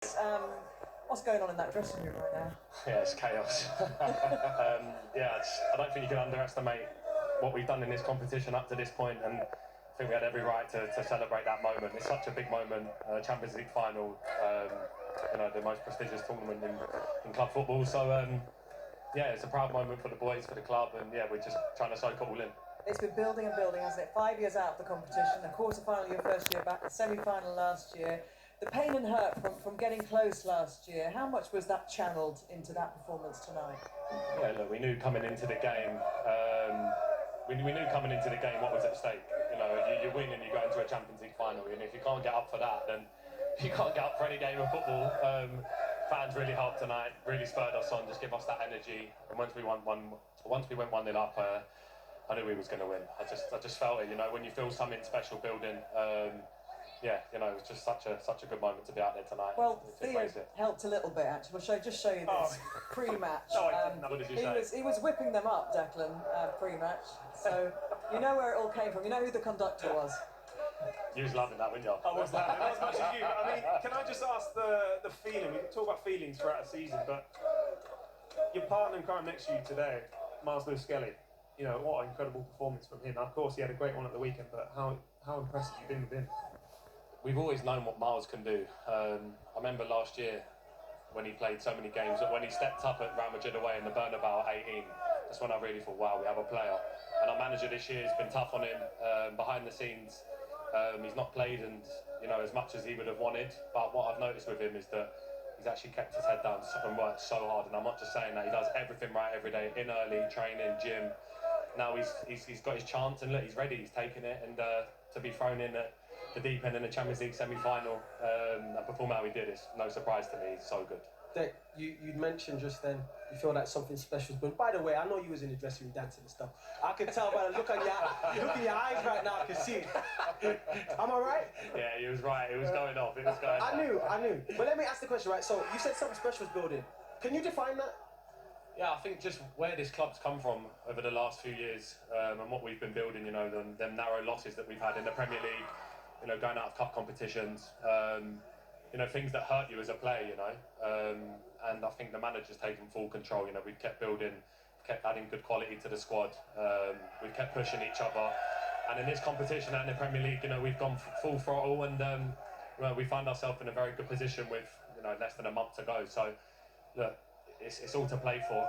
What's going on in that dressing room right now? Yeah, it's chaos. I don't think you can underestimate what we've done in this competition up to this point, and I think we had every right to celebrate that moment. It's such a big moment, Champions League final, the most prestigious tournament in club football. So, it's a proud moment for the boys, for the club, and we're just trying to soak it all in. It's been building and building, hasn't it? 5 years out of the competition, a quarter-final your first year back, the semi-final last year. The pain and hurt from getting close last year, how much was that channeled into that performance tonight? Yeah, look, we knew coming into the game, we knew coming into the game what was at stake. You win and you go into a Champions League final, and if you can't get up for that, then you can't get up for any game of football. Fans really helped tonight, really spurred us on, just give us that energy. And once we went 1-0 up, I knew we was going to win. I just felt it. When you feel something special building. It was just such a good moment to be out there tonight. Well, Theo helped a little bit actually. We'll just show you this pre-match. What did you say? He was whipping them up, Declan, pre-match. So you know where it all came from. You know who the conductor was. You was loving that, weren't you? I was loving it, not as much as you. I mean, can I just ask the feeling? We talk about feelings throughout the season, but your partner in crime next to you today, Miles Lewis Skelly. What an incredible performance from him. Of course, he had a great one at the weekend, but how impressed have you been with him? We've always known what Miles can do. I remember last year when he played so many games, when he stepped up at Real Madrid away in the Bernabeu at 18, that's when I really thought, wow, we have a player. And our manager this year has been tough on him behind the scenes. He's not played as much as he would have wanted, but what I've noticed with him is that he's actually kept his head down and worked so hard. And I'm not just saying that, he does everything right every day, in early, training, gym. Now he's got his chance, and look, he's ready, he's taking it, and to be thrown in at the deep end in the Champions League semi-final and perform how he did is no surprise to me. He's so good. Dick, you mentioned just then you feel like something special. But by the way, I know you was in the dressing room dancing and stuff. I can tell by the look in your eyes right now. I can see it. Am I right? Yeah, he was right. It was going off. It was going off. I knew. But let me ask the question, right? So you said something special was building. Can you define that? Yeah, I think just where this club's come from over the last few years and what we've been building, them narrow losses that we've had in the Premier League, going out of cup competitions, things that hurt you as a player, and I think the manager's taken full control. We've kept building, kept adding good quality to the squad, we've kept pushing each other, and in this competition and in the Premier League, we've gone full throttle, and we find ourselves in a very good position with less than a month to go. So look, it's all to play for.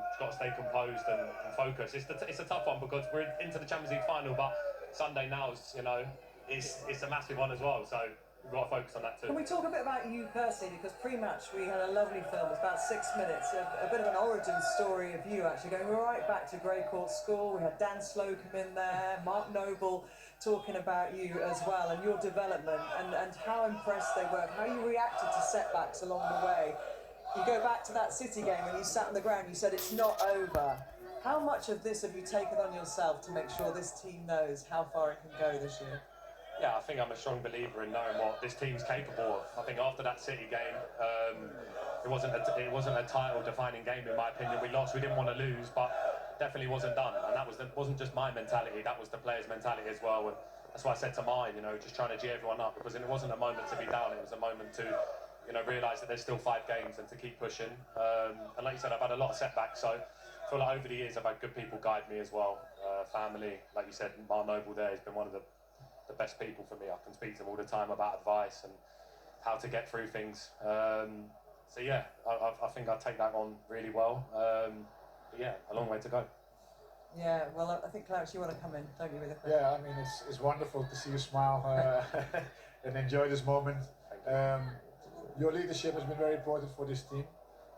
It's got to stay composed and focused. It's a tough one because we're into the Champions League final, but Sunday now is it's a massive one as well. So we've got to focus on that too. Can we talk a bit about you personally? Because pre-match we had a lovely film, it's about 6 minutes, a bit of an origin story of you actually going right back to Grey Court School. We had Dan Slocum in there, Mark Noble talking about you as well and your development and how impressed they were, how you reacted to setbacks along the way. You go back to that City game when you sat on the ground, you said it's not over. How much of this have you taken on yourself to make sure this team knows how far it can go this year? Yeah, I think I'm a strong believer in knowing what this team's capable of. I think after that City game, it wasn't a title-defining game in my opinion. We lost, we didn't want to lose, but definitely wasn't done. And that wasn't just my mentality, that was the players' mentality as well. And that's why I said to mine, just trying to G everyone up, because it wasn't a moment to be down, it was a moment to realise that there's still 5 games and to keep pushing. And like you said, I've had a lot of setbacks, so I feel like over the years I've had good people guide me as well. Family, like you said, Mark Noble there has been one of the best people for me. I can speak to him all the time about advice and how to get through things. I think I take that on really well. A long way to go. Yeah, well, I think Clarence, you want to come in, don't you? Yeah, I mean, it's wonderful to see you smile and enjoy this moment. Your leadership has been very important for this team.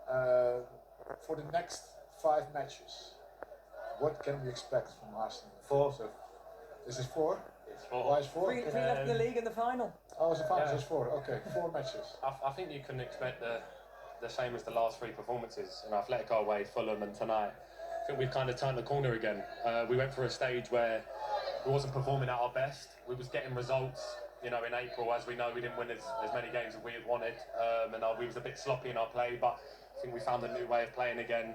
For the next 5 matches, what can we expect from Arsenal? 4. So, this is 4? It's 4. Why is 4? 3 left in the league in the final. Oh, it's a final, so it's 4. Okay, 4 matches. I think you can expect the same as the last 3 performances. Athletico away, Fulham and tonight. I think we've kind of turned the corner again. We went through a stage where we wasn't performing at our best. We was getting results, in April. As we know, we didn't win as many games as we had wanted. And we was a bit sloppy in our play, but I think we found a new way of playing again.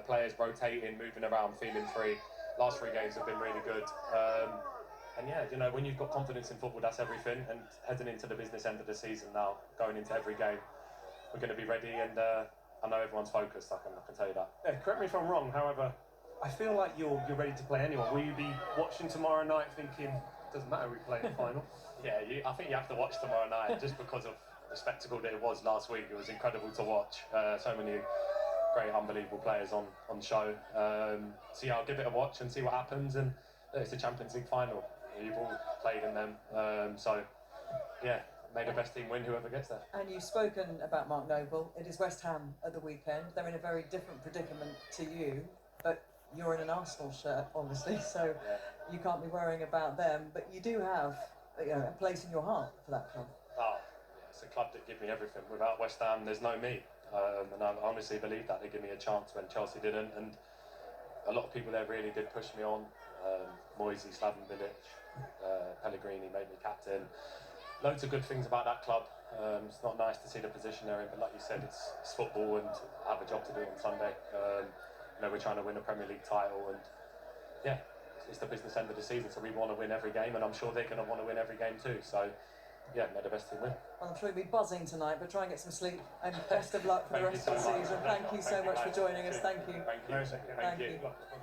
Players rotating, moving around, feeling free. Last 3 games have been really good. And yeah, you know, when you've got confidence in football, that's everything. And heading into the business end of the season now, going into every game, we're going to be ready, and I know everyone's focused. I can tell you that. Yeah, correct me if I'm wrong. However, I feel like you're ready to play anyone. Will you be watching tomorrow night thinking, doesn't matter, we play the final? Yeah, I think you have to watch tomorrow night just because of the spectacle that it was last week. It was incredible to watch. So many great, unbelievable players on show. So yeah, I'll give it a watch and see what happens. And it's the Champions League final. You've all played in them. So yeah, may the best team win, whoever gets there. And you've spoken about Mark Noble. It is West Ham at the weekend. They're in a very different predicament to you, but you're in an Arsenal shirt, obviously, so you can't be worrying about them. But you do have, you know, a place in your heart for that club. Oh, yeah, it's a club that give me everything. Without West Ham, there's no me. And I honestly believe that. They give me a chance when Chelsea didn't. And a lot of people there really did push me on. Moisey, Slaven Bilic, Pellegrini made me captain. Loads of good things about that club. It's not nice to see the position they're in, but like you said, it's football, and I have a job to do on Sunday. You know, we're trying to win a Premier League title, and yeah, it's the business end of the season, so we want to win every game, and I'm sure they're going to want to win every game too. So yeah, may the best team win. Well, I'm sure you'll be buzzing tonight, but try and get some sleep, and best of luck for the rest of the so much. season. Thank you so much for joining us. Thank you. Thank you. Thank you. Well done.